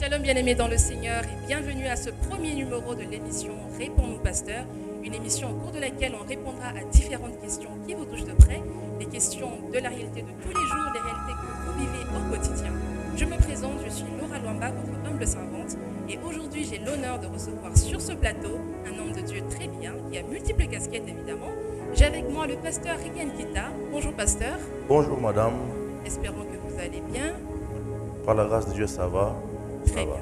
Shalom bien-aimés dans le Seigneur et bienvenue à ce premier numéro de l'émission Réponds-nous Pasteur, une émission au cours de laquelle on répondra à différentes questions qui vous touchent de près, des questions de la réalité de tous les jours, des réalités que vous vivez au quotidien. Je me présente, je suis Laura Luamba, votre humble servante, et aujourd'hui j'ai l'honneur de recevoir sur ce plateau un homme de Dieu très bien, qui a multiples casquettes évidemment. J'ai avec moi le pasteur Rigan Kita. Bonjour pasteur. Bonjour madame. Espérons que vous allez bien. Par la grâce de Dieu, ça va. Très bien.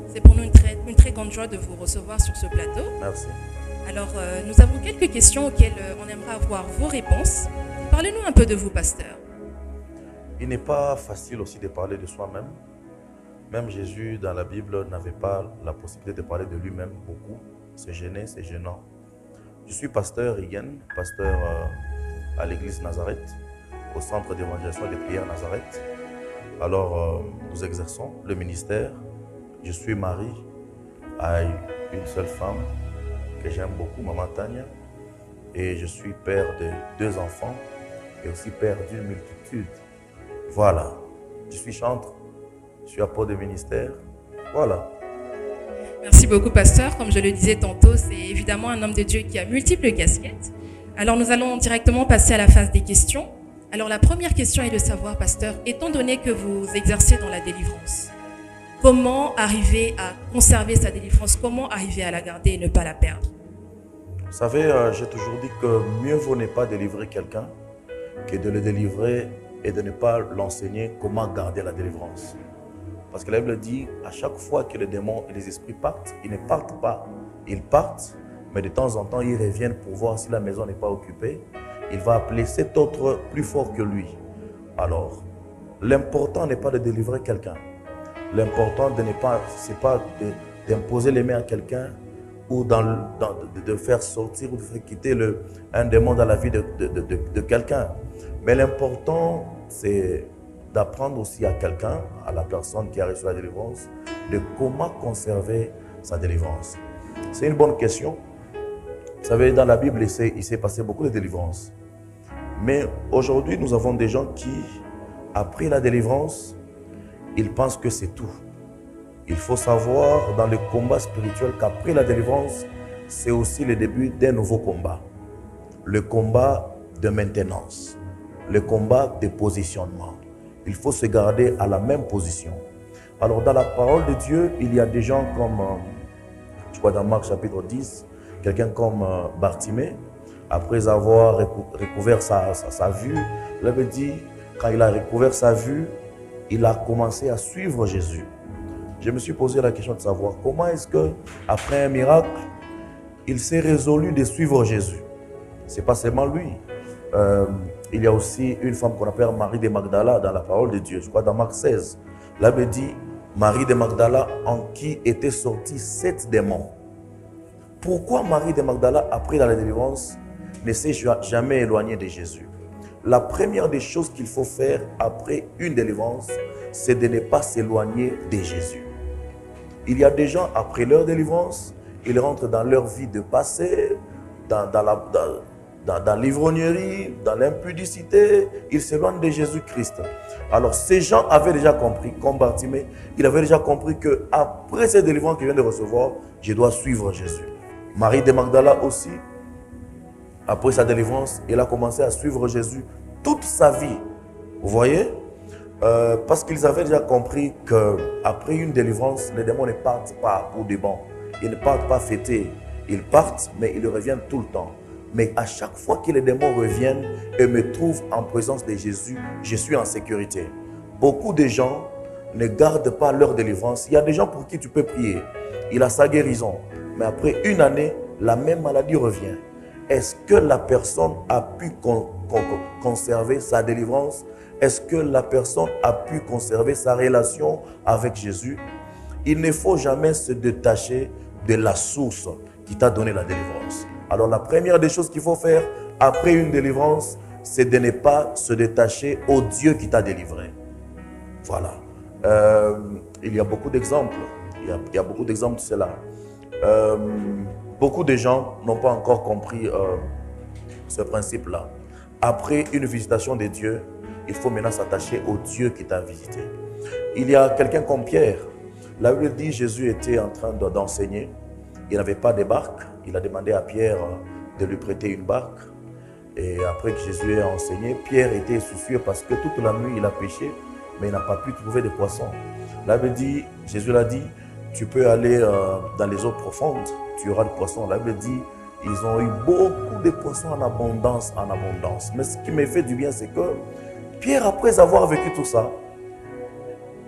C'est pour nous une très grande joie de vous recevoir sur ce plateau. Merci. Alors, nous avons quelques questions auxquelles on aimerait avoir vos réponses. Parlez-nous un peu de vous, pasteur. Il n'est pas facile aussi de parler de soi-même. Même Jésus, dans la Bible, n'avait pas la possibilité de parler de lui-même beaucoup. C'est gêné, c'est gênant. Je suis pasteur Rigan, pasteur à l'église Nazareth, au centre d'évangélisation et de prière Nazareth. Alors, nous exerçons le ministère. Je suis mari à une seule femme que j'aime beaucoup, Maman Tania. Et je suis père de 2 enfants et aussi père d'une multitude. Voilà. Je suis chantre, je suis apôtre de ministère. Voilà. Merci beaucoup, pasteur. Comme je le disais tantôt, c'est évidemment un homme de Dieu qui a multiples casquettes. Alors, nous allons directement passer à la phase des questions. Alors, la première question est de savoir, pasteur, étant donné que vous exercez dans la délivrance, comment arriver à conserver sa délivrance? Comment arriver à la garder et ne pas la perdre? Vous savez, j'ai toujours dit que mieux vaut ne pas délivrer quelqu'un que de le délivrer et de ne pas l'enseigner comment garder la délivrance. Parce que la Bible dit, à chaque fois que les démons et les esprits partent, ils ne partent pas. Ils partent, mais de temps en temps, ils reviennent pour voir si la maison n'est pas occupée. Il va appeler cet autre plus fort que lui. Alors, l'important n'est pas de délivrer quelqu'un. L'important c'est pas d'imposer les mains à quelqu'un ou de faire sortir ou de faire quitter un démon dans la vie de quelqu'un. Mais l'important, c'est d'apprendre aussi à quelqu'un, à la personne qui a reçu la délivrance, de comment conserver sa délivrance. C'est une bonne question. Vous savez, dans la Bible, il s'est passé beaucoup de délivrances. Mais aujourd'hui, nous avons des gens qui, après la délivrance, ils pensent que c'est tout. Il faut savoir dans le combat spirituel qu'après la délivrance, c'est aussi le début d'un nouveau combat. Le combat de maintenance, le combat de positionnement. Il faut se garder à la même position. Alors dans la parole de Dieu, il y a des gens comme, je crois dans Marc chapitre 10, quelqu'un comme Bartimée, après avoir recouvert sa vue, il avait dit, quand il a recouvert sa vue, il a commencé à suivre Jésus. Je me suis posé la question de savoir comment est-ce qu'après un miracle, il s'est résolu de suivre Jésus. Ce n'est pas seulement lui. Il y a aussi une femme qu'on appelle Marie de Magdala dans la parole de Dieu, je crois dans Marc 16. Là, il dit Marie de Magdala en qui étaient sortis 7 démons. Pourquoi Marie de Magdala, après la délivrance, ne s'est jamais éloignée de Jésus? La première des choses qu'il faut faire après une délivrance, c'est de ne pas s'éloigner de Jésus. Il y a des gens, après leur délivrance, ils rentrent dans leur vie de passé, dans l'ivrognerie, dans l'impudicité, ils s'éloignent de Jésus-Christ. Alors ces gens avaient déjà compris, comme Bartimée, il avait déjà compris qu'après cette délivrance qu'il vient de recevoir, je dois suivre Jésus. Marie de Magdala aussi, après sa délivrance, elle a commencé à suivre Jésus toute sa vie. Vous voyez? Parce qu'ils avaient déjà compris qu'après une délivrance, les démons ne partent pas pour des bons. Ils ne partent pas fêter. Ils partent, mais ils reviennent tout le temps. Mais à chaque fois que les démons reviennent et me trouvent en présence de Jésus, je suis en sécurité. Beaucoup de gens ne gardent pas leur délivrance. Il y a des gens pour qui tu peux prier. Il a sa guérison. Mais après une année, la même maladie revient. Est-ce que la personne a pu conserver sa délivrance? Est-ce que la personne a pu conserver sa relation avec Jésus? Il ne faut jamais se détacher de la source qui t'a donné la délivrance. Alors la première des choses qu'il faut faire après une délivrance, c'est de ne pas se détacher au Dieu qui t'a délivré. Voilà. Il y a beaucoup d'exemples. Il y a beaucoup d'exemples de cela. Beaucoup de gens n'ont pas encore compris ce principe-là. Après une visitation de Dieu, il faut maintenant s'attacher au Dieu qui t'a visité. Il y a quelqu'un comme Pierre. La Bible dit Jésus était en train d'enseigner. Il n'avait pas de barque. Il a demandé à Pierre de lui prêter une barque. Et après que Jésus ait enseigné, Pierre était soucieux parce que toute la nuit il a pêché, mais il n'a pas pu trouver de poissons. La Bible dit, Jésus l'a dit, tu peux aller dans les eaux profondes, tu auras des poissons. La Bible dit, ils ont eu beaucoup de poissons en abondance, en abondance. Mais ce qui me fait du bien, c'est que Pierre, après avoir vécu tout ça,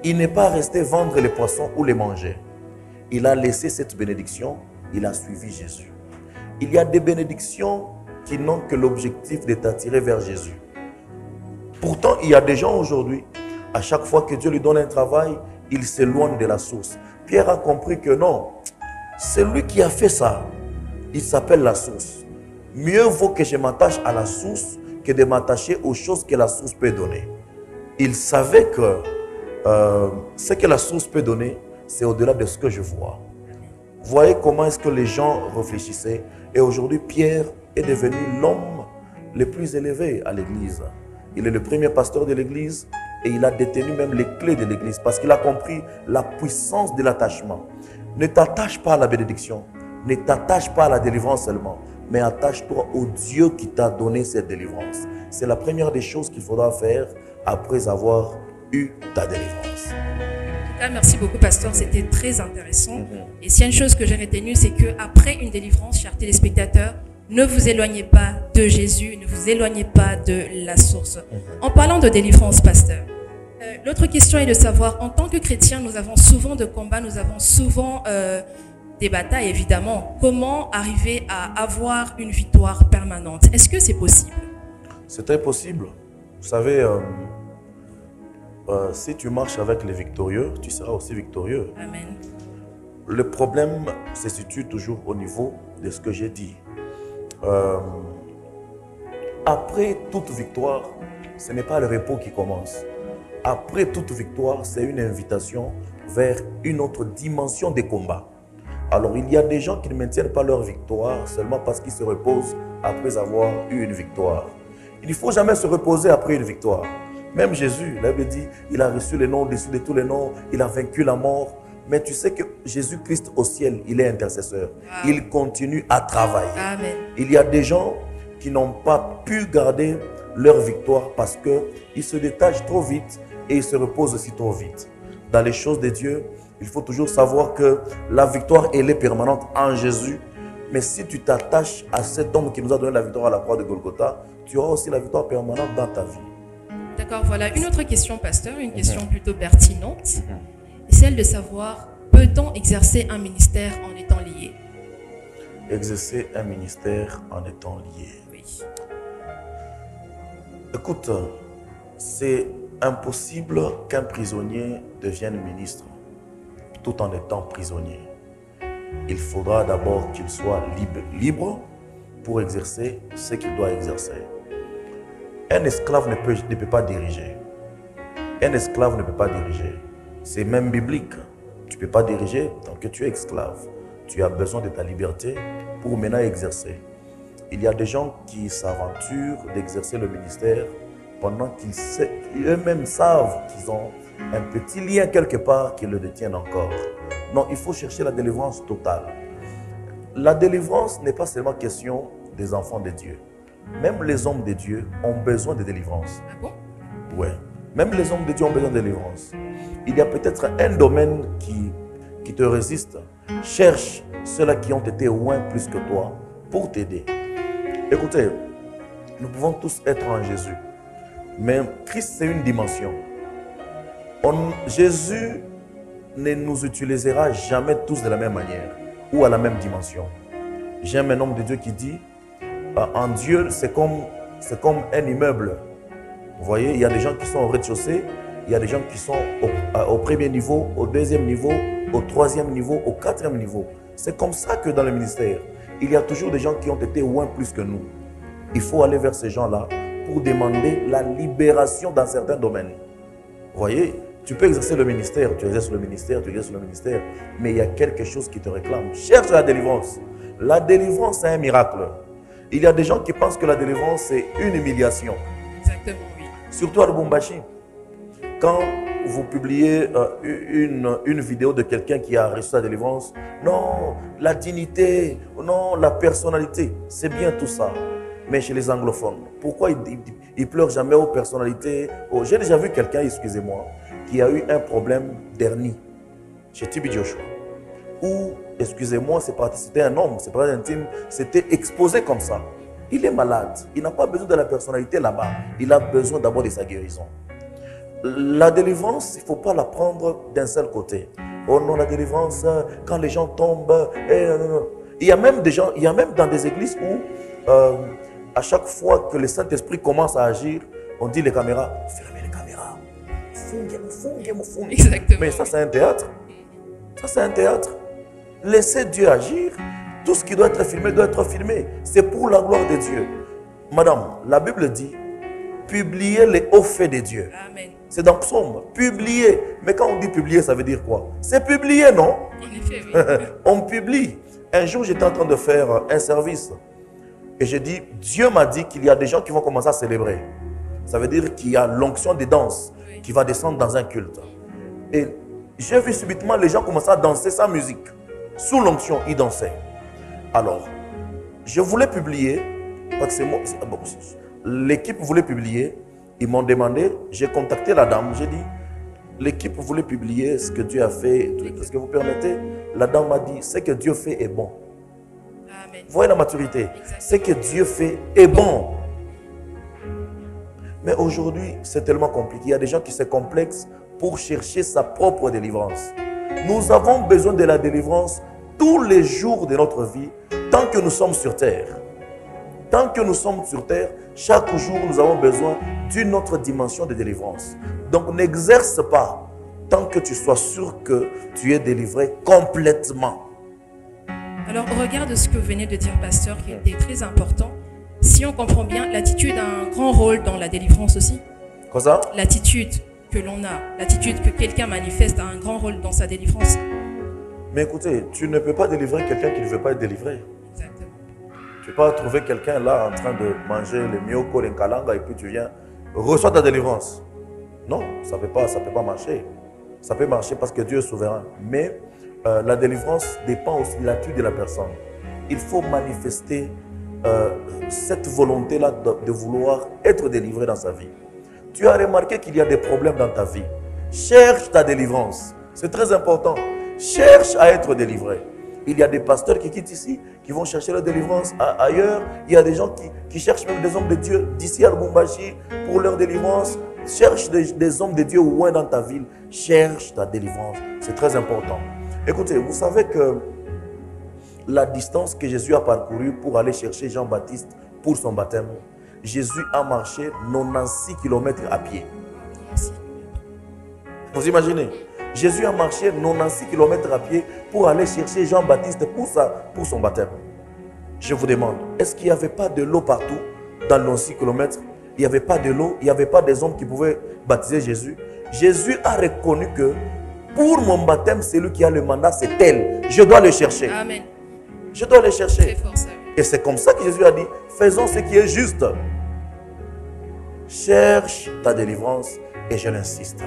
il n'est pas resté vendre les poissons ou les manger. Il a laissé cette bénédiction, il a suivi Jésus. Il y a des bénédictions qui n'ont que l'objectif de t'attirer vers Jésus. Pourtant, il y a des gens aujourd'hui, à chaque fois que Dieu lui donne un travail, il s'éloigne de la source. Pierre a compris que non, c'est lui qui a fait ça. Il s'appelle la source. Mieux vaut que je m'attache à la source que de m'attacher aux choses que la source peut donner. Il savait que ce que la source peut donner, c'est au-delà de ce que je vois. Voyez comment est-ce que les gens réfléchissaient. Et aujourd'hui, Pierre est devenu l'homme le plus élevé à l'église. Il est le premier pasteur de l'église et il a détenu même les clés de l'église parce qu'il a compris la puissance de l'attachement. Ne t'attache pas à la bénédiction, ne t'attache pas à la délivrance seulement, mais attache-toi au Dieu qui t'a donné cette délivrance. C'est la première des choses qu'il faudra faire après avoir eu ta délivrance. Merci beaucoup, pasteur. C'était très intéressant. Et s'il y a une chose que j'ai retenue, c'est qu'après une délivrance, chers téléspectateurs, ne vous éloignez pas de Jésus, ne vous éloignez pas de la source. En parlant de délivrance, pasteur, l'autre question est de savoir, en tant que chrétiens, nous avons souvent de combats, nous avons souvent des batailles, évidemment. Comment arriver à avoir une victoire permanente? Est-ce que c'est possible? C'est très possible. Vous savez, si tu marches avec les victorieux, tu seras aussi victorieux. Amen. Le problème se situe toujours au niveau de ce que j'ai dit. Après toute victoire, ce n'est pas le repos qui commence. Après toute victoire, c'est une invitation vers une autre dimension des combats. Alors, il y a des gens qui ne maintiennent pas leur victoire seulement parce qu'ils se reposent après avoir eu une victoire. Il ne faut jamais se reposer après une victoire. Même Jésus, la Bible dit, il a reçu le nom au-dessus de tous les noms, il a vaincu la mort. Mais tu sais que Jésus-Christ au ciel, il est intercesseur. Wow. Il continue à travailler. Amen. Il y a des gens qui n'ont pas pu garder leur victoire parce qu'ils se détachent trop vite et ils se reposent aussi trop vite. Dans les choses de Dieu, il faut toujours savoir que la victoire, elle est permanente en Jésus. Mais si tu t'attaches à cet homme qui nous a donné la victoire à la croix de Golgotha, tu auras aussi la victoire permanente dans ta vie. D'accord, voilà. Une autre question, pasteur, une question plutôt pertinente. Celle de savoir, peut-on exercer un ministère en étant lié? Exercer un ministère en étant lié. Oui. Écoute, c'est impossible qu'un prisonnier devienne ministre tout en étant prisonnier. Il faudra d'abord qu'il soit libre pour exercer ce qu'il doit exercer. Un esclave ne peut pas diriger. Un esclave ne peut pas diriger. C'est même biblique. Tu ne peux pas diriger tant que tu es esclave. Tu as besoin de ta liberté pour maintenant exercer. Il y a des gens qui s'aventurent d'exercer le ministère pendant qu'ils eux-mêmes savent qu'ils ont un petit lien quelque part qui le détiennent encore. Non, il faut chercher la délivrance totale. La délivrance n'est pas seulement question des enfants de Dieu. Même les hommes de Dieu ont besoin de délivrance. Ah bon? Ouais. Même les hommes de Dieu ont besoin de délivrance. Il y a peut-être un domaine qui te résiste. Cherche ceux-là qui ont été loin plus que toi pour t'aider. Écoutez, nous pouvons tous être en Jésus. Mais Christ, c'est une dimension. Jésus ne nous utilisera jamais tous de la même manière ou à la même dimension. J'aime un homme de Dieu qui dit, en Dieu, c'est comme un immeuble. Vous voyez, il y a des gens qui sont au rez-de-chaussée, il y a des gens qui sont au premier niveau, au deuxième niveau, au troisième niveau, au quatrième niveau. C'est comme ça que dans le ministère, il y a toujours des gens qui ont été loin plus que nous. Il faut aller vers ces gens-là pour demander la libération dans certains domaines. Vous voyez, tu peux exercer le ministère, tu exerces le ministère, mais il y a quelque chose qui te réclame. Cherche la délivrance. La délivrance, c'est un miracle. Il y a des gens qui pensent que la délivrance, c'est une humiliation. Exactement, oui. Surtout à Lubumbashi. Quand vous publiez une vidéo de quelqu'un qui a reçu la délivrance. Non, la dignité, non, la personnalité, c'est bien tout ça. Mais chez les anglophones, pourquoi ils pleurent jamais aux personnalités? J'ai déjà vu quelqu'un, excusez-moi, qui a eu un problème d'hernie chez TB Joshua. Ou, excusez-moi, c'était un homme, c'est pas intime, c'était exposé comme ça. Il est malade, il n'a pas besoin de la personnalité là-bas, il a besoin d'abord de sa guérison. La délivrance, il ne faut pas la prendre d'un seul côté. Oh non, la délivrance, quand les gens tombent, non. Il y a même des gens, il y a même dans des églises où à chaque fois que le Saint-Esprit commence à agir, on dit les caméras, fermez les caméras. Exactement. Mais ça, c'est un théâtre. Ça, c'est un théâtre. Laissez Dieu agir. Tout ce qui doit être filmé doit être filmé. C'est pour la gloire de Dieu. Madame, la Bible dit, publiez les hauts faits de Dieu. Amen. C'est dans Psaume, publier. Mais quand on dit publier, ça veut dire quoi? C'est publier, non? En effet, oui. On publie. Un jour, j'étais en train de faire un service. Et j'ai dit, Dieu m'a dit qu'il y a des gens qui vont commencer à célébrer. Ça veut dire qu'il y a l'onction des danses qui va descendre dans un culte. Et j'ai vu subitement les gens commencer à danser sans musique. Sous l'onction, ils dansaient. Alors, je voulais publier, parce que l'équipe voulait publier. Ils m'ont demandé, j'ai contacté la dame, j'ai dit, l'équipe voulait publier ce que Dieu a fait. Est-ce que vous permettez? La dame m'a dit, ce que Dieu fait est bon. Amen. Voyez la maturité. Exactement. Ce que Dieu fait est bon. Mais aujourd'hui, c'est tellement compliqué. Il y a des gens qui se complexent pour chercher sa propre délivrance. Nous avons besoin de la délivrance tous les jours de notre vie, tant que nous sommes sur terre. Tant que nous sommes sur terre, chaque jour, nous avons besoin d'une autre dimension de délivrance. Donc, n'exerce pas tant que tu sois sûr que tu es délivré complètement. Alors, au regard de ce que vous venez de dire, pasteur, qui était très important, si on comprend bien, l'attitude a un grand rôle dans la délivrance aussi. Quoi ça? L'attitude que l'on a, l'attitude que quelqu'un manifeste a un grand rôle dans sa délivrance. Mais écoutez, tu ne peux pas délivrer quelqu'un qui ne veut pas être délivré. Exactement. Tu ne peux pas trouver quelqu'un là en train de manger les myoko, les kalanga et puis tu viens, reçois ta délivrance. Non, ça ne peut pas marcher. Ça peut marcher parce que Dieu est souverain. Mais la délivrance dépend aussi de l'attitude de la personne. Il faut manifester cette volonté-là de vouloir être délivré dans sa vie. Tu as remarqué qu'il y a des problèmes dans ta vie. Cherche ta délivrance. C'est très important. Cherche à être délivré. Il y a des pasteurs qui quittent ici, qui vont chercher la délivrance ailleurs. Il y a des gens qui cherchent même des hommes de Dieu d'ici à Lubumbashi pour leur délivrance. Cherche des hommes de Dieu loin dans ta ville. Cherche ta délivrance. C'est très important. Écoutez, vous savez que la distance que Jésus a parcourue pour aller chercher Jean-Baptiste pour son baptême, Jésus a marché 96 km à pied. Vous imaginez? Jésus a marché 96 km à pied pour aller chercher Jean-Baptiste pour son baptême. Je vous demande, est-ce qu'il n'y avait pas de l'eau partout dans les 6 km? Il n'y avait pas de l'eau, il n'y avait pas des hommes qui pouvaient baptiser Jésus. Jésus a reconnu que pour mon baptême, celui qui a le mandat, c'est elle. Je dois le chercher. Amen. Je dois le chercher. Très fort, ça. Et c'est comme ça que Jésus a dit, faisons ce qui est juste. Cherche ta délivrance et je l'insiste.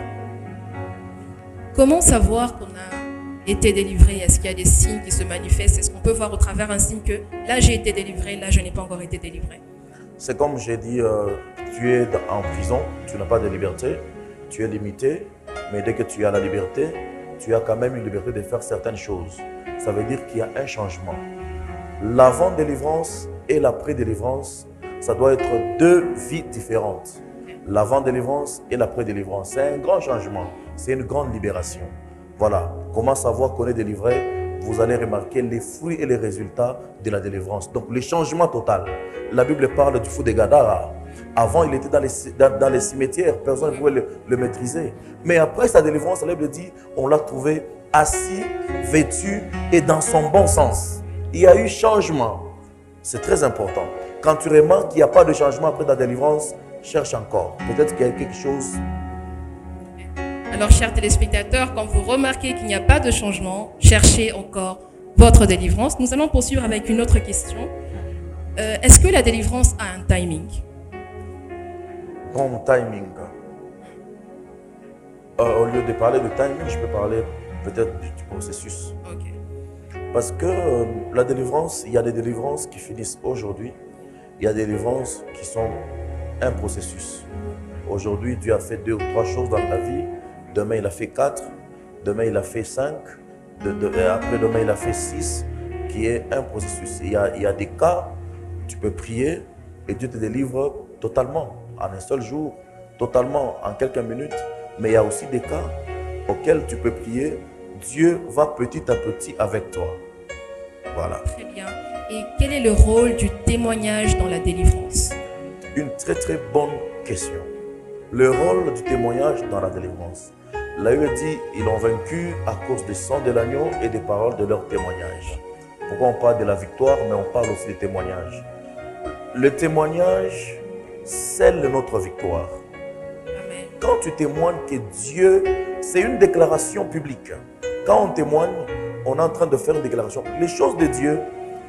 Comment savoir qu'on a été délivré? Est-ce qu'il y a des signes qui se manifestent? Est-ce qu'on peut voir au travers un signe que là j'ai été délivré, là je n'ai pas encore été délivré? C'est comme j'ai dit, tu es en prison, tu n'as pas de liberté, tu es limité, mais dès que tu as la liberté, tu as quand même une liberté de faire certaines choses. Ça veut dire qu'il y a un changement. L'avant-délivrance et l'après-délivrance, ça doit être deux vies différentes. L'avant-délivrance et l'après-délivrance, c'est un grand changement, c'est une grande libération. Voilà, comment savoir qu'on est délivré? Vous allez remarquer les fruits et les résultats de la délivrance. Donc, le changement total. La Bible parle du fou de Gadara. Avant, il était dans les cimetières, personne ne pouvait le maîtriser. Mais après sa délivrance, la Bible dit, on l'a trouvé assis, vêtu et dans son bon sens. Il y a eu changement. C'est très important. Quand tu remarques qu'il n'y a pas de changement après ta délivrance, cherche encore. Peut-être qu'il y a quelque chose. Alors, chers téléspectateurs, quand vous remarquez qu'il n'y a pas de changement, cherchez encore votre délivrance. Nous allons poursuivre avec une autre question. Est-ce que la délivrance a un timing? Bon timing. Au lieu de parler de timing, je peux parler peut-être du processus. Ok. Parce que la délivrance, il y a des délivrances qui finissent aujourd'hui. Il y a des délivrances qui sont un processus. Aujourd'hui, Dieu a fait 2 ou 3 choses dans ta vie. Demain, il a fait 4. Demain, il a fait 5. Après, demain, il a fait 6, qui est un processus. Il y a des cas, tu peux prier et Dieu te délivre totalement, en un seul jour, totalement, en quelques minutes. Mais il y a aussi des cas auxquels tu peux prier. Dieu va petit à petit avec toi. Voilà. Très bien. Et quel est le rôle du témoignage dans la délivrance? Une très très bonne question. Le rôle du témoignage dans la délivrance. La Bible dit, ils l'ont vaincu à cause du sang de l'agneau et des paroles de leur témoignage. Pourquoi on parle de la victoire, mais on parle aussi du témoignage. Le témoignage scelle notre victoire. Amen. Quand tu témoignes que Dieu, c'est une déclaration publique. Quand on témoigne, on est en train de faire une déclaration. Les choses de Dieu,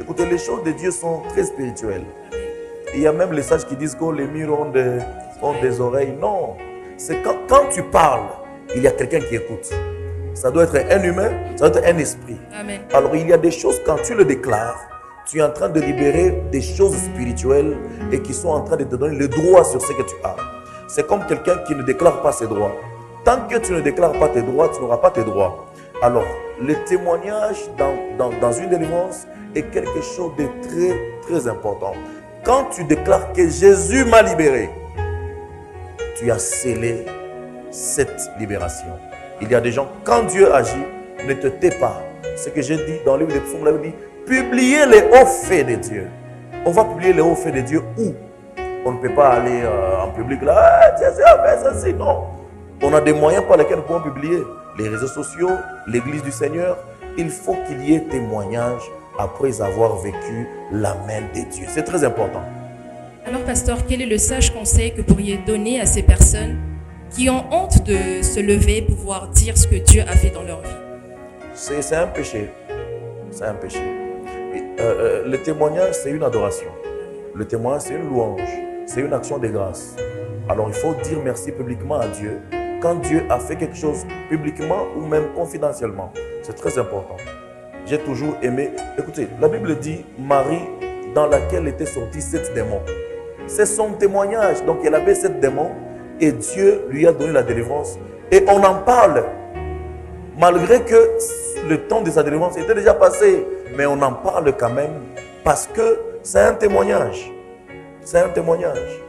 écoutez, les choses de Dieu sont très spirituelles. Il y a même les sages qui disent que les murs ont des oreilles. Non, c'est quand tu parles, il y a quelqu'un qui écoute. Ça doit être un humain, ça doit être un esprit. Amen. Alors il y a des choses, quand tu le déclares, tu es en train de libérer des choses spirituelles et qui sont en train de te donner le droit sur ce que tu as. C'est comme quelqu'un qui ne déclare pas ses droits. Tant que tu ne déclares pas tes droits, tu n'auras pas tes droits. Alors, le témoignage dans une délivrance est quelque chose de très, très important. Quand tu déclares que Jésus m'a libéré, tu as scellé cette libération. Il y a des gens, quand Dieu agit, ne te tais pas. Ce que j'ai dit dans le livre des psaumes, la Bible dit, publiez les hauts faits de Dieu. On va publier les hauts faits de Dieu où? On ne peut pas aller en public là, ah, Jésus a fait ceci, non. On a des moyens par lesquels nous pouvons publier. Les réseaux sociaux, l'église du Seigneur. Il faut qu'il y ait témoignage après avoir vécu la main de Dieu. C'est très important. Alors, pasteur, quel est le sage conseil que vous pourriez donner à ces personnes qui ont honte de se lever et pouvoir dire ce que Dieu a fait dans leur vie? C'est un péché. C'est un péché. Le témoignage, c'est une adoration. Le témoignage, c'est une louange. C'est une action de grâce. Alors, il faut dire merci publiquement à Dieu quand Dieu a fait quelque chose publiquement ou même confidentiellement. C'est très important. J'ai toujours aimé. Écoutez, la Bible dit Marie, dans laquelle étaient sortis 7 démons. C'est son témoignage. Donc, elle avait 7 démons et Dieu lui a donné la délivrance. Et on en parle. Malgré que le temps de sa délivrance était déjà passé. Mais on en parle quand même parce que c'est un témoignage. C'est un témoignage.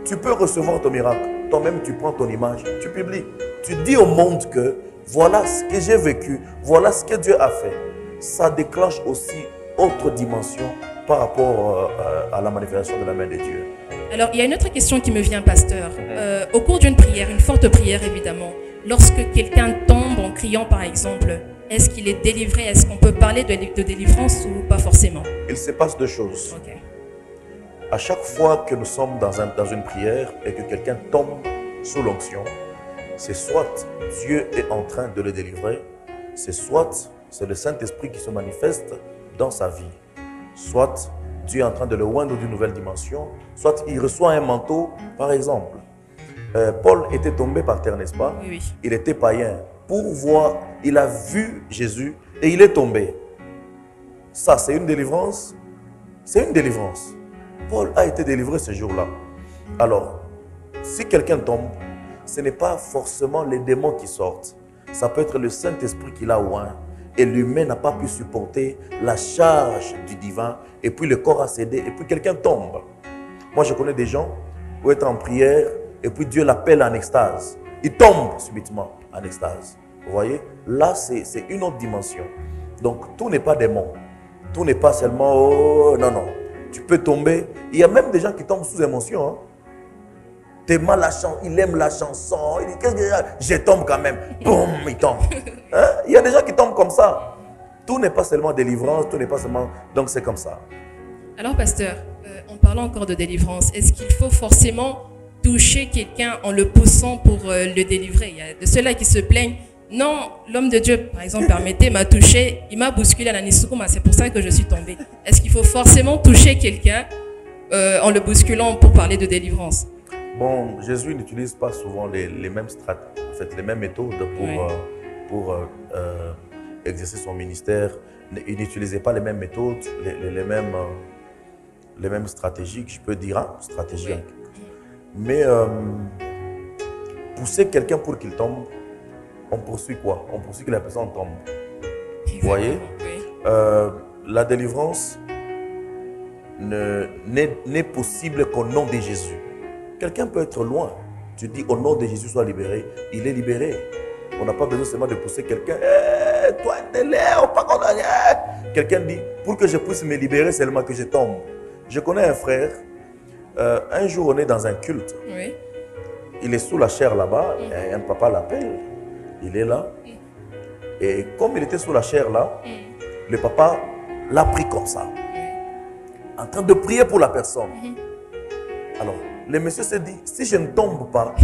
Tu peux recevoir ton miracle. Toi-même, tu prends ton image, tu publies. Tu dis au monde que voilà ce que j'ai vécu, voilà ce que Dieu a fait. Ça déclenche aussi autre dimension par rapport à la manifestation de la main de Dieu. Alors, il y a une autre question qui me vient, pasteur. Au cours d'une prière, une forte prière évidemment, lorsque quelqu'un tombe en criant par exemple, est-ce qu'il est délivré? Est-ce qu'on peut parler de délivrance ou pas forcément? Il se passe 2 choses. Ok. À chaque fois que nous sommes dans une prière et que quelqu'un tombe sous l'onction, c'est soit Dieu est en train de le délivrer, c'est soit c'est le Saint-Esprit qui se manifeste dans sa vie, soit Dieu est en train de le oindre d'une nouvelle dimension, soit il reçoit un manteau. Par exemple, Paul était tombé par terre, n'est-ce pas? Oui, oui. Il était païen. Pour voir, il a vu Jésus et il est tombé. Ça, c'est une délivrance. C'est une délivrance. Paul a été délivré ce jour-là. Alors, si quelqu'un tombe, ce n'est pas forcément les démons qui sortent. Ça peut être le Saint-Esprit qui l'a oint. Et l'humain n'a pas pu supporter la charge du divin. Et puis le corps a cédé. Et puis quelqu'un tombe. Moi, je connais des gens qui être en prière. Et puis Dieu l'appelle en extase. Il tombe subitement en extase. Vous voyez? Là, c'est une autre dimension. Donc, tout n'est pas démon. Tout n'est pas seulement, oh, non, non. Tu peux tomber. Il y a même des gens qui tombent sous émotion. Hein. T'aimes la chanson, il aime la chanson. Il dit, qu'est-ce que je tombe quand même. Boum, il tombe. Hein? Il y a des gens qui tombent comme ça. Tout n'est pas seulement délivrance, tout n'est pas seulement... Donc c'est comme ça. Alors, pasteur, en parlant encore de délivrance, est-ce qu'il faut forcément toucher quelqu'un en le poussant pour le délivrer? Il y a de ceux-là qui se plaignent. Non, l'homme de Dieu, par exemple, permettez, m'a touché, il m'a bousculé à la Nisukuma, c'est pour ça que je suis tombée. Est-ce qu'il faut forcément toucher quelqu'un en le bousculant pour parler de délivrance? Bon, Jésus n'utilise pas souvent les mêmes en fait, les mêmes méthodes pour exercer son ministère. Il n'utilisait pas les mêmes méthodes, les mêmes stratégies, je peux dire, hein, stratégies. Oui. Mais pousser quelqu'un pour qu'il tombe, on poursuit quoi? On poursuit que la personne tombe. Vous voyez? Oui. La délivrance n'est possible qu'au nom de Jésus. Quelqu'un peut être loin. Tu dis au nom de Jésus, sois libéré. Il est libéré. On n'a pas besoin seulement de pousser quelqu'un. Hey, toi, t'es là, pas condamné. Quelqu'un dit, pour que je puisse me libérer, seulement que je tombe. Je connais un frère. Un jour, on est dans un culte. Oui. Il est sous la chair là-bas. Et un papa l'appelle. Il est là. Et comme il était sous la chair là, le papa l'a pris comme ça. En train de prier pour la personne. Alors, le monsieur s'est dit, si je ne tombe pas,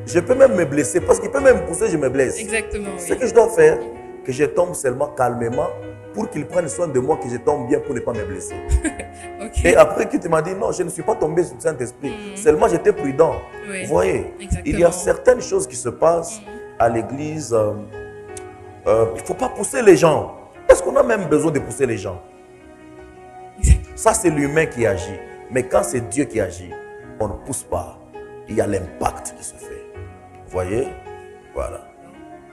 je peux même me blesser. Parce qu'il peut même me pousser, je me blesse. Exactement. Ce que je dois faire, que je tombe seulement calmement pour qu'il prenne soin de moi, que je tombe bien pour ne pas me blesser. Okay. Et après, tu m'as dit, non, je ne suis pas tombé sur le Saint-Esprit. Seulement, j'étais prudent. Oui. Vous voyez, il y a certaines choses qui se passent à l'église. Il ne faut pas pousser les gens. Est-ce qu'on a même besoin de pousser les gens? Ça, c'est l'humain qui agit. Mais quand c'est Dieu qui agit, on ne pousse pas. Il y a l'impact qui se fait. Vous voyez? Voilà.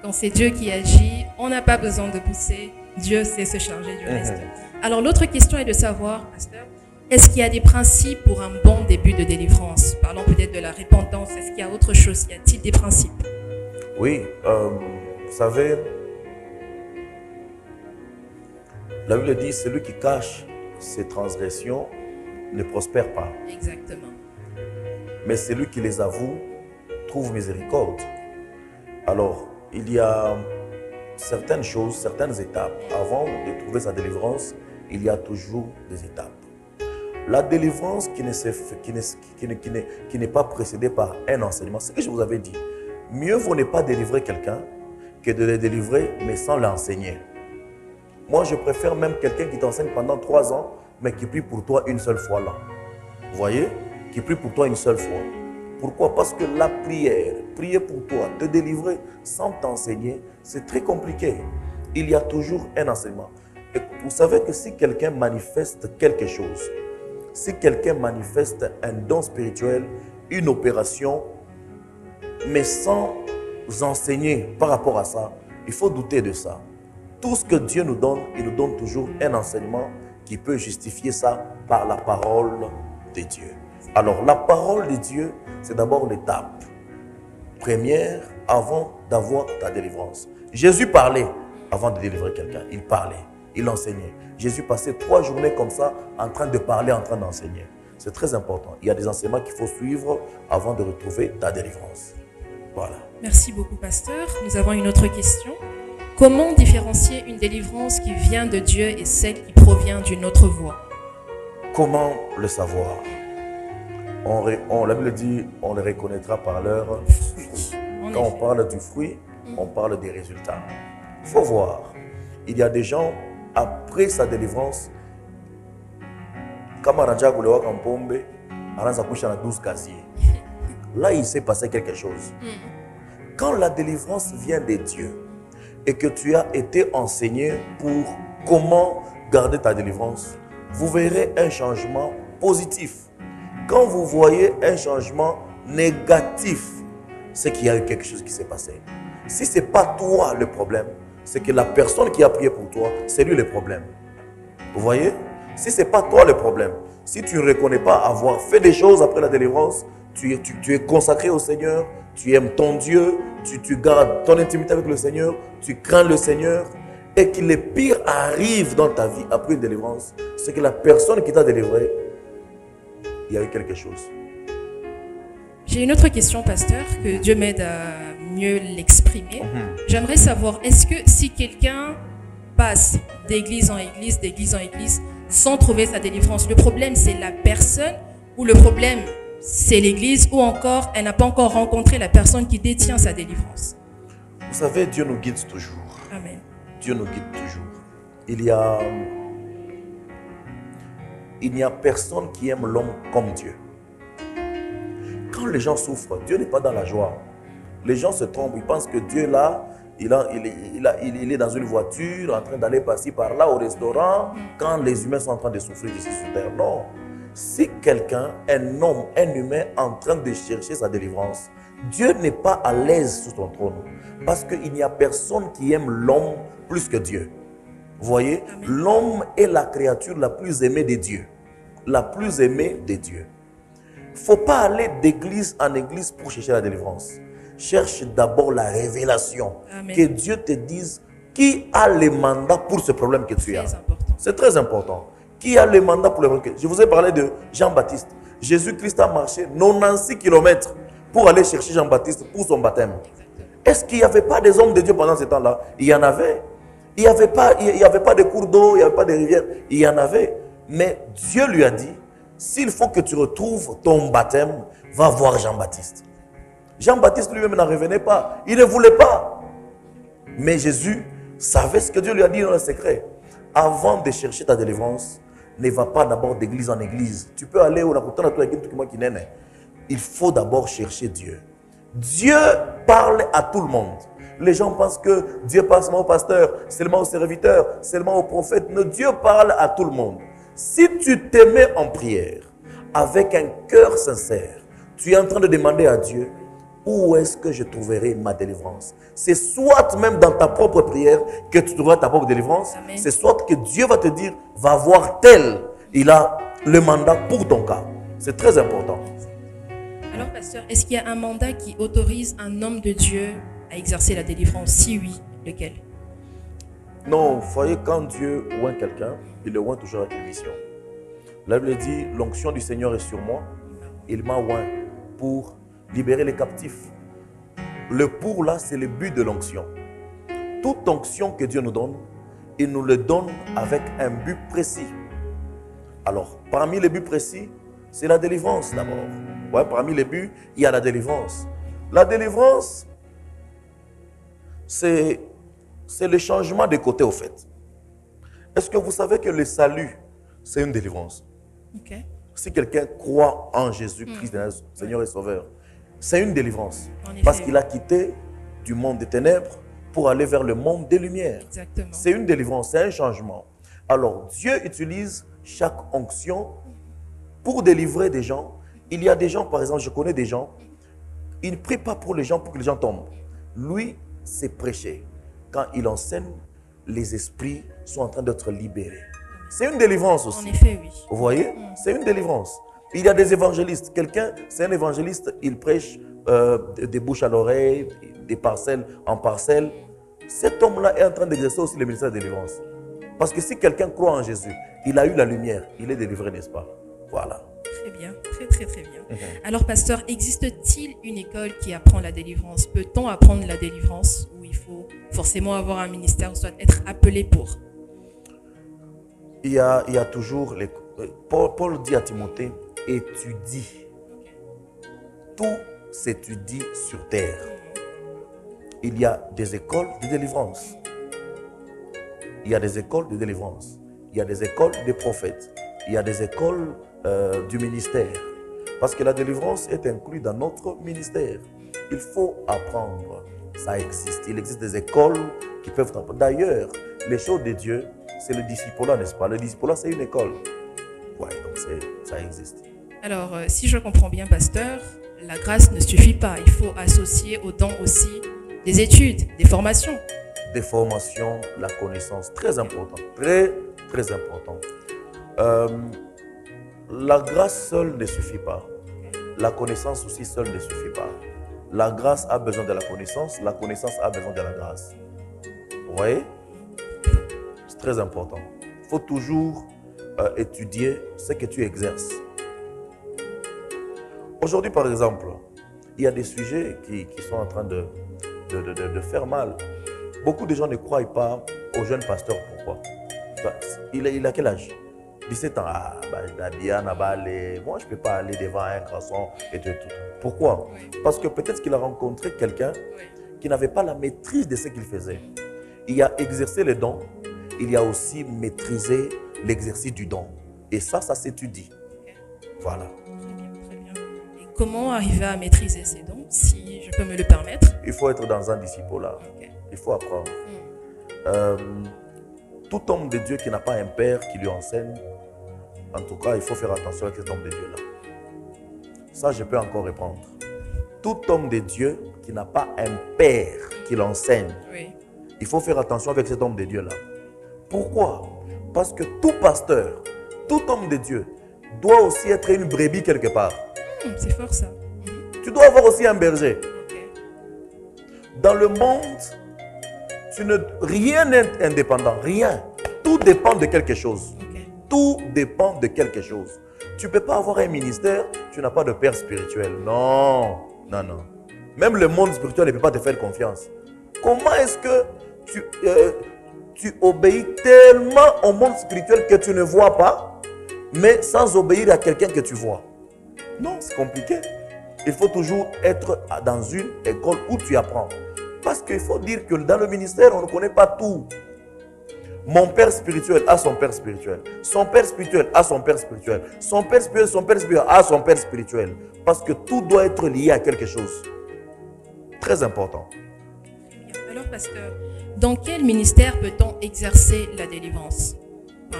Quand c'est Dieu qui agit, on n'a pas besoin de pousser. Dieu sait se charger du reste. Alors, l'autre question est de savoir, pasteur, est-ce qu'il y a des principes pour un bon début de délivrance? Parlons peut-être de la repentance. Est-ce qu'il y a autre chose? Y a-t-il des principes? Oui. Vous savez, la Bible dit, celui qui cache ses transgressions ne prospère pas. Exactement. Mais celui qui les avoue trouve miséricorde. Alors, il y a certaines choses, certaines étapes. Avant de trouver sa délivrance, il y a toujours des étapes. La délivrance qui n'est pas précédée par un enseignement, c'est ce que je vous avais dit. Mieux vaut ne pas délivrer quelqu'un que de le délivrer, mais sans l'enseigner. Moi, je préfère même quelqu'un qui t'enseigne pendant 3 ans, mais qui prie pour toi une seule fois là. Vous voyez? Qui prie pour toi une seule fois. Pourquoi? Parce que la prière, prier pour toi, te délivrer sans t'enseigner, c'est très compliqué. Il y a toujours un enseignement. Et vous savez que si quelqu'un manifeste quelque chose, si quelqu'un manifeste un don spirituel, une opération, mais sans enseigner par rapport à ça, il faut douter de ça. Tout ce que Dieu nous donne, il nous donne toujours un enseignement qui peut justifier ça par la parole de Dieu. Alors, la parole de Dieu, c'est d'abord l'étape première avant d'avoir ta délivrance. Jésus parlait avant de délivrer quelqu'un. Il parlait, il enseignait. Jésus passait 3 journées comme ça en train de parler, en train d'enseigner. C'est très important. Il y a des enseignements qu'il faut suivre avant de retrouver ta délivrance. Voilà. Merci beaucoup, pasteur. Nous avons une autre question. Comment différencier une délivrance qui vient de Dieu et celle qui provient d'une autre voie? Comment le savoir? La Bible dit, on les reconnaîtra par leur fruit. Quand on parle du fruit, on parle des résultats. Il faut voir. Il y a des gens, après sa délivrance, là, il s'est passé quelque chose. Quand la délivrance vient de Dieu et que tu as été enseigné pour comment garder ta délivrance, vous verrez un changement positif. Quand vous voyez un changement négatif, c'est qu'il y a eu quelque chose qui s'est passé. Si ce n'est pas toi le problème, c'est que la personne qui a prié pour toi, c'est lui le problème. Vous voyez? Si ce n'est pas toi le problème, si tu ne reconnais pas avoir fait des choses après la délivrance, tu es consacré au Seigneur, tu aimes ton Dieu, tu gardes ton intimité avec le Seigneur, tu crains le Seigneur, et que le pire arrive dans ta vie après une délivrance, c'est que la personne qui t'a délivré, il y a eu quelque chose. J'ai une autre question, pasteur, que Dieu m'aide à mieux l'exprimer. J'aimerais savoir, est-ce que si quelqu'un passe d'église en église, sans trouver sa délivrance, le problème c'est la personne ou le problème c'est l'église ou encore elle n'a pas encore rencontré la personne qui détient sa délivrance? Vous savez, Dieu nous guide toujours. Amen. Dieu nous guide toujours. Il n'y a personne qui aime l'homme comme Dieu. Quand quand les gens souffrent, Dieu n'est pas dans la joie. Les gens se trompent, ils pensent que Dieu là, il est dans une voiture, en train d'aller par-ci, par-là, au restaurant, quand les humains sont en train de souffrir ici sur terre. Non. Si quelqu'un, un homme, un humain, en train de chercher sa délivrance, Dieu n'est pas à l'aise sous son trône. Parce qu'il n'y a personne qui aime l'homme plus que Dieu. Vous voyez, l'homme est la créature la plus aimée de Dieu. La plus aimée de Dieu. Il ne faut pas aller d'église en église pour chercher la délivrance. Cherche d'abord la révélation. Amen. Que Dieu te dise qui a le mandat pour ce problème que tu as. C'est très important. Qui a le mandat pour le problème? Je vous ai parlé de Jean-Baptiste. Jésus-Christ a marché 96 km pour aller chercher Jean-Baptiste pour son baptême. Est-ce qu'il n'y avait pas des hommes de Dieu pendant ce temps-là? Il y en avait. Il n'y avait pas de cours d'eau, il n'y avait pas de rivière. Il y en avait. Mais Dieu lui a dit, s'il faut que tu retrouves ton baptême, va voir Jean-Baptiste. Jean-Baptiste lui-même n'en revenait pas. Il ne voulait pas. Mais Jésus savait ce que Dieu lui a dit dans le secret. Avant de chercher ta délivrance, ne va pas d'abord d'église en église. Tu peux aller où la il faut d'abord chercher Dieu. Dieu parle à tout le monde. Les gens pensent que Dieu parle seulement au pasteur, seulement au serviteur, seulement au prophète. Non, Dieu parle à tout le monde. Si tu te mets en prière avec un cœur sincère, tu es en train de demander à Dieu, où est-ce que je trouverai ma délivrance? C'est soit même dans ta propre prière que tu trouveras ta propre délivrance. C'est soit que Dieu va te dire, va voir tel. Il a le mandat pour ton cas. C'est très important. Alors, pasteur, est-ce qu'il y a un mandat qui autorise un homme de Dieu à exercer la délivrance? Si oui, lequel? Non, vous voyez, quand Dieu oint quelqu'un, il le oint toujours avec une mission. La Bible dit, l'onction du Seigneur est sur moi. Il m'a oint pour libérer les captifs. Le pour là, c'est le but de l'onction. Toute onction que Dieu nous donne, il nous le donne avec un but précis. Alors, parmi les buts précis, c'est la délivrance d'abord. Ouais, parmi les buts, il y a la délivrance. La délivrance, c'est le changement de côté au fait. Est-ce que vous savez que le salut, c'est une délivrance? Okay. Si quelqu'un croit en Jésus-Christ, Seigneur et Sauveur, c'est une délivrance. Parce qu'il a quitté du monde des ténèbres pour aller vers le monde des lumières. C'est une délivrance, c'est un changement. Alors, Dieu utilise chaque onction pour délivrer des gens. Il y a des gens, par exemple, je connais des gens, il ne prie pas pour les gens pour que les gens tombent. Lui, c'est prêcher. Quand il enseigne, les esprits sont en train d'être libérés. C'est une délivrance aussi. En effet, oui. Vous voyez? C'est une délivrance. Il y a des évangélistes. Quelqu'un, c'est un évangéliste, il prêche des bouches à l'oreille, des parcelles en parcelles. Cet homme-là est en train d'exercer aussi le ministère de délivrance. Parce que si quelqu'un croit en Jésus, il a eu la lumière, il est délivré, n'est-ce pas? Voilà. Très bien, très bien. Alors, pasteur, existe-t-il une école qui apprend la délivrance? Peut-on apprendre la délivrance ou il faut forcément avoir un ministère, soit être appelé pour? Il y a toujours... Paul dit à Timothée, étudie. Tout s'étudie sur terre. Il y a des écoles de délivrance. Il y a des écoles de délivrance. Il y a des écoles de prophètes. Il y a des écoles du ministère. Parce que la délivrance est inclue dans notre ministère. Il faut apprendre. Ça existe. Il existe des écoles qui peuvent apprendre. D'ailleurs, les choses de Dieu, c'est le discipulat, n'est-ce pas? Le discipulat, c'est une école. Ouais, donc ça existe. Alors, si je comprends bien, pasteur, la grâce ne suffit pas. Il faut associer aux dons aussi des études, des formations. Des formations, la connaissance, très important. Très, très important. La grâce seule ne suffit pas. La connaissance aussi seule ne suffit pas. La grâce a besoin de la connaissance a besoin de la grâce. Vous voyez? C'est très important. Il faut toujours étudier ce que tu exerces. Aujourd'hui, par exemple, il y a des sujets qui sont en train de faire mal. Beaucoup de gens ne croient pas aux jeunes pasteurs. Pourquoi? Il a quel âge? 17 ans. Ah, moi, je ne peux pas aller devant un garçon et tout. Pourquoi? Parce que peut-être qu'il a rencontré quelqu'un qui n'avait pas la maîtrise de ce qu'il faisait. Il a exercé les dons. Il y a aussi maîtrisé l'exercice du don. Et ça s'étudie. Voilà. Très bien, très bien. Et comment arriver à maîtriser ces dons, si je peux me le permettre? Il faut être dans un disciple-là. Ok. Il faut apprendre. Tout homme de Dieu qui n'a pas un père qui lui enseigne, en tout cas, il faut faire attention avec cet homme de Dieu-là. Ça, je peux encore répondre. Tout homme de Dieu qui n'a pas un père qui l'enseigne, Oui. il faut faire attention avec cet homme de Dieu-là. Pourquoi? Parce que tout pasteur, tout homme de Dieu doit aussi être une brebis quelque part. C'est fort ça. Tu dois avoir aussi un berger. Ok. Dans le monde, rien n'est indépendant, rien. Tout dépend de quelque chose. Ok. Tout dépend de quelque chose. Tu ne peux pas avoir un ministère, tu n'as pas de père spirituel. Non, non, non. Même le monde spirituel ne peut pas te faire confiance. Comment est-ce que tu obéis tellement au monde spirituel que tu ne vois pas, mais sans obéir à quelqu'un que tu vois? Non, c'est compliqué. Il faut toujours être dans une école où tu apprends. Parce qu'il faut dire que dans le ministère, on ne connaît pas tout. Mon père spirituel a son père spirituel. Son père spirituel a son père spirituel. Son père spirituel a son père spirituel. Parce que tout doit être lié à quelque chose. Très important. Alors, pasteur, dans quel ministère peut-on exercer la délivrance?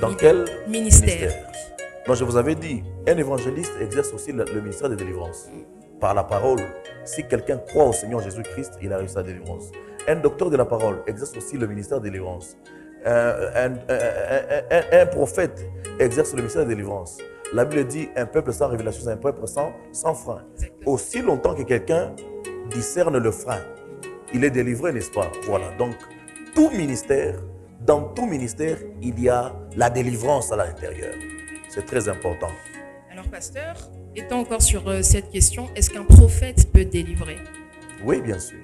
Dans quel ministère? Non, je vous avais dit, un évangéliste exerce aussi le ministère de délivrance. Par la parole. Si quelqu'un croit au Seigneur Jésus-Christ, il a réussi la délivrance. Un docteur de la parole exerce aussi le ministère de délivrance. Un prophète exerce le ministère de délivrance. La Bible dit, un peuple sans révélation, c'est un peuple sans frein. Exactement. Aussi longtemps que quelqu'un discerne le frein, il est délivré, n'est-ce pas? Voilà. Donc, tout ministère, dans tout ministère, il y a la délivrance à l'intérieur. C'est très important. Alors, pasteur, étant encore sur cette question, est-ce qu'un prophète peut délivrer? Oui, bien sûr.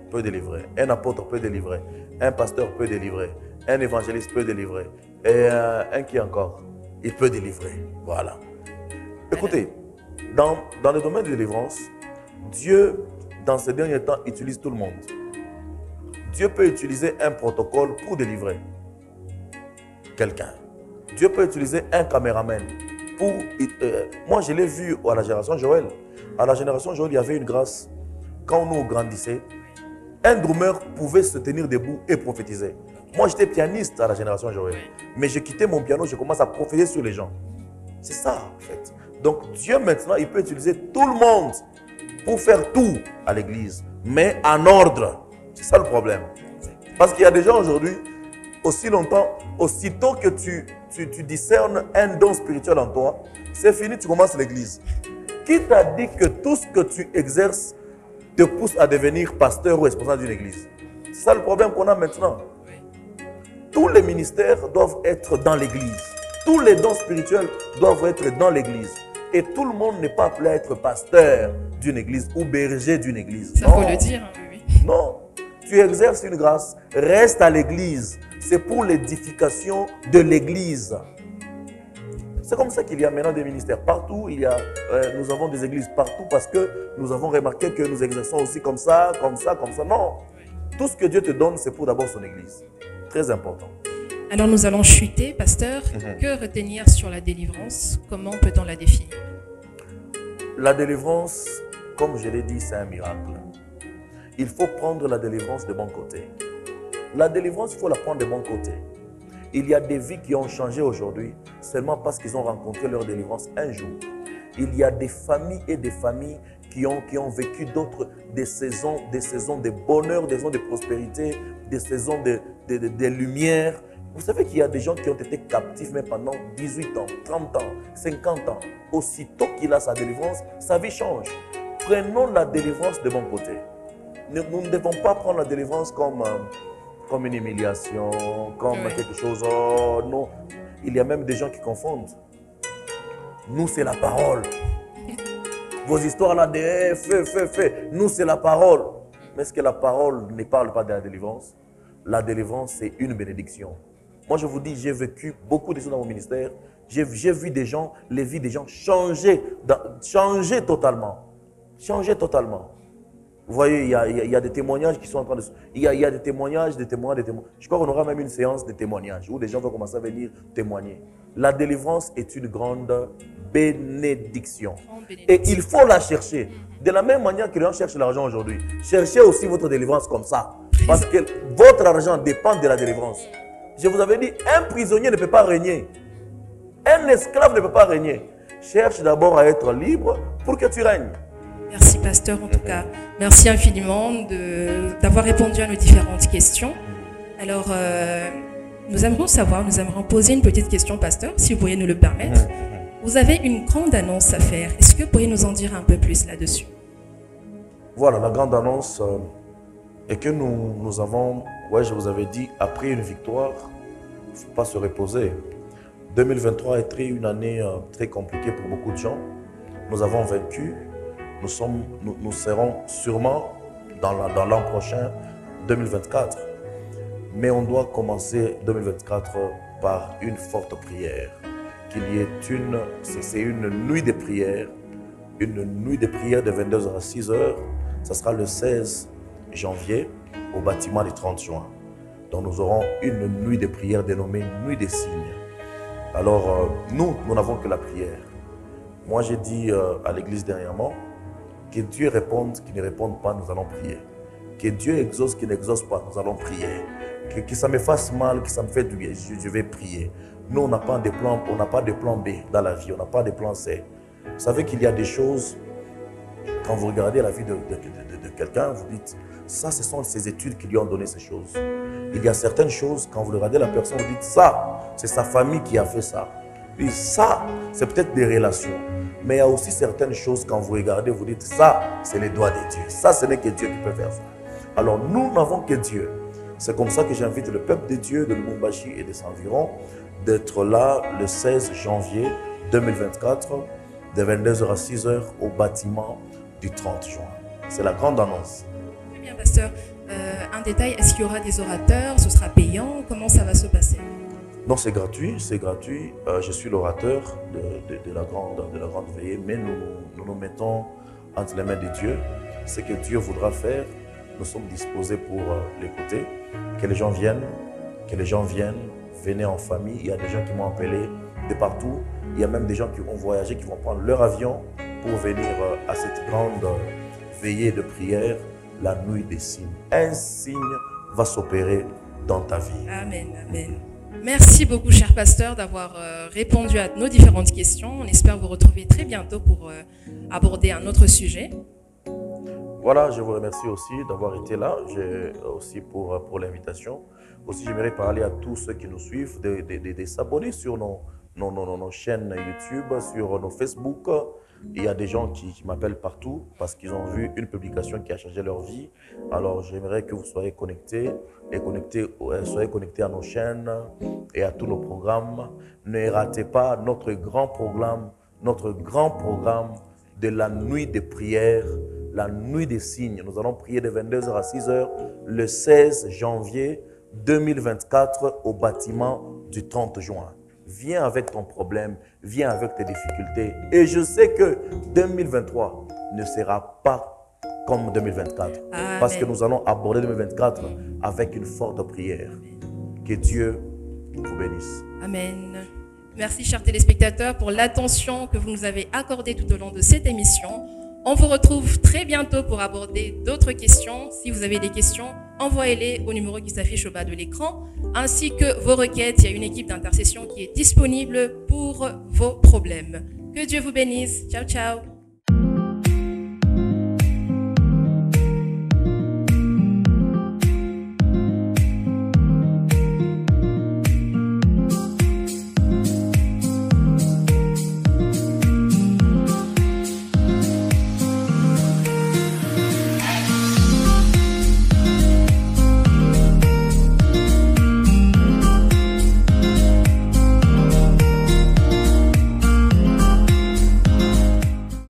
Peut délivrer. Un apôtre peut délivrer. Un pasteur peut délivrer. Un évangéliste peut délivrer. Et un qui encore? Il peut délivrer. Voilà. Écoutez, dans le domaine de délivrance, Dieu, dans ces derniers temps, utilise tout le monde. Dieu peut utiliser un protocole pour délivrer quelqu'un. Dieu peut utiliser un caméraman pour... moi, je l'ai vu à la génération Joël. À la génération Joël, il y avait une grâce. Quand nous grandissons, un drummer pouvait se tenir debout et prophétiser. Moi, j'étais pianiste à la génération Joël. Mais j'ai quitté mon piano, je commence à prophétiser sur les gens. C'est ça, en fait. Donc, Dieu, maintenant, il peut utiliser tout le monde pour faire tout à l'église, mais en ordre. C'est ça le problème. Parce qu'il y a des gens aujourd'hui, aussitôt que tu discernes un don spirituel en toi, c'est fini, tu commences l'église. Qui t'a dit que tout ce que tu exerces te pousse à devenir pasteur ou responsable d'une église? C'est ça le problème qu'on a maintenant. Tous les ministères doivent être dans l'église. Tous les dons spirituels doivent être dans l'église. Et tout le monde n'est pas appelé à être pasteur d'une église ou berger d'une église. Ça, faut le dire, hein, oui. Non. Tu exerces une grâce, reste à l'église. C'est pour l'édification de l'église. C'est comme ça qu'il y a maintenant des ministères. Partout, nous avons des églises partout parce que nous avons remarqué que nous exerçons aussi comme ça, comme ça, comme ça. Non. Tout ce que Dieu te donne, c'est pour d'abord son église. Très important. Alors nous allons chuter, pasteur. Que retenir sur la délivrance? Comment peut-on la définir? La délivrance, comme je l'ai dit, c'est un miracle. Il faut prendre la délivrance de bon côté. La délivrance, il faut la prendre de bon côté. Il y a des vies qui ont changé aujourd'hui seulement parce qu'ils ont rencontré leur délivrance un jour. Il y a des familles et des familles qui ont vécu des saisons de bonheur, des saisons de prospérité, des saisons de lumière. Vous savez qu'il y a des gens qui ont été captifs mais pendant 18 ans, 30 ans, 50 ans. Aussitôt qu'il a sa délivrance, sa vie change. Prenons la délivrance de bon côté. Nous ne devons pas prendre la délivrance comme une humiliation, comme quelque chose. Oh non, il y a même des gens qui confondent. Nous, c'est la parole. Vos histoires là, fais. Nous, c'est la parole. Mais est-ce que la parole ne parle pas de la délivrance? La délivrance, c'est une bénédiction. Moi, je vous dis, j'ai vécu beaucoup de choses dans mon ministère. J'ai vu des gens, les vies des gens changer totalement. Changer totalement. Vous voyez, il y a des témoignages qui sont en train de... Il y a des témoignages. Je crois qu'on aura même une séance de témoignages où des gens vont commencer à venir témoigner. La délivrance est une grande bénédiction. Grande Et bénédiction. il faut la chercher. De la même manière que les gens cherchent l'argent aujourd'hui, cherchez aussi votre délivrance comme ça. Parce que votre argent dépend de la délivrance. Je vous avais dit, un prisonnier ne peut pas régner. Un esclave ne peut pas régner. Cherche d'abord à être libre pour que tu règnes. Merci, pasteur, en tout cas. Merci infiniment d'avoir répondu à nos différentes questions. Alors, nous aimerions poser une petite question, pasteur, si vous pourriez nous le permettre. Vous avez une grande annonce à faire. Est-ce que vous pourriez nous en dire un peu plus là-dessus? Voilà, la grande annonce est que nous avons, ouais, je vous avais dit, après une victoire, il ne faut pas se reposer. 2023 a été une année très compliquée pour beaucoup de gens. Nous avons vaincu. Nous serons sûrement dans l'an prochain, 2024. Mais on doit commencer 2024 par une forte prière. Qu'il y ait c'est une nuit de prière. Une nuit de prière de 22h à 6h. Ça sera le 16 janvier au bâtiment du 30 juin. Donc nous aurons une nuit de prière dénommée Nuit des signes. Alors nous n'avons que la prière. Moi j'ai dit à l'église dernièrement, que Dieu réponde, qu'il ne réponde pas, nous allons prier. Que Dieu exauce, qu'il n'exauce pas, nous allons prier. Que ça me fasse mal, que ça me fait du bien, je vais prier. Nous, on n'a pas de plan B dans la vie, on n'a pas de plan C. Vous savez qu'il y a des choses, quand vous regardez la vie de quelqu'un, vous dites, ça, ce sont ses études qui lui ont donné ces choses. Il y a certaines choses, quand vous regardez la personne, vous dites, ça, c'est sa famille qui a fait ça. Puis ça, c'est peut-être des relations. Mais il y a aussi certaines choses, quand vous regardez, vous dites, ça, c'est les doigts de Dieu. Ça, ce n'est que Dieu qui peut faire ça. Alors, nous n'avons que Dieu. C'est comme ça que j'invite le peuple de Dieu de Lubumbashi et des environs d'être là le 16 janvier 2024, de 22h à 6h au bâtiment du 30 juin. C'est la grande annonce. Très bien, pasteur. Un détail, est-ce qu'il y aura des orateurs? Ce sera payant? Comment ça va se passer? Non, c'est gratuit, c'est gratuit. Je suis l'orateur de la grande veillée, mais nous mettons entre les mains de Dieu. Ce que Dieu voudra faire, nous sommes disposés pour l'écouter. Que les gens viennent, venez en famille. Il y a des gens qui m'ont appelé de partout. Il y a même des gens qui vont voyager, qui vont prendre leur avion pour venir à cette grande veillée de prière, la nuit des signes. Un signe va s'opérer dans ta vie. Amen, amen. Merci beaucoup, cher pasteur, d'avoir répondu à nos différentes questions. On espère vous retrouver très bientôt pour aborder un autre sujet. Voilà, je vous remercie aussi d'avoir été là, aussi pour l'invitation. Aussi, j'aimerais parler à tous ceux qui nous suivent de s'abonner sur nos chaînes YouTube, sur nos Facebook. Il y a des gens qui m'appellent partout parce qu'ils ont vu une publication qui a changé leur vie. Alors, j'aimerais que vous soyez connectés à nos chaînes et à tous nos programmes. Ne ratez pas notre grand programme de la nuit de prière, la nuit des signes. Nous allons prier de 22h à 6h le 16 janvier 2024 au bâtiment du 30 juin. Viens avec ton problème, viens avec tes difficultés. Et je sais que 2023 ne sera pas comme 2024. Amen. Parce que nous allons aborder 2024 avec une forte prière. Que Dieu vous bénisse. Amen. Merci, chers téléspectateurs, pour l'attention que vous nous avez accordée tout au long de cette émission. On vous retrouve très bientôt pour aborder d'autres questions. Si vous avez des questions, envoyez-les au numéro qui s'affiche au bas de l'écran, ainsi que vos requêtes. Il y a une équipe d'intercession qui est disponible pour vos problèmes. Que Dieu vous bénisse. Ciao, ciao.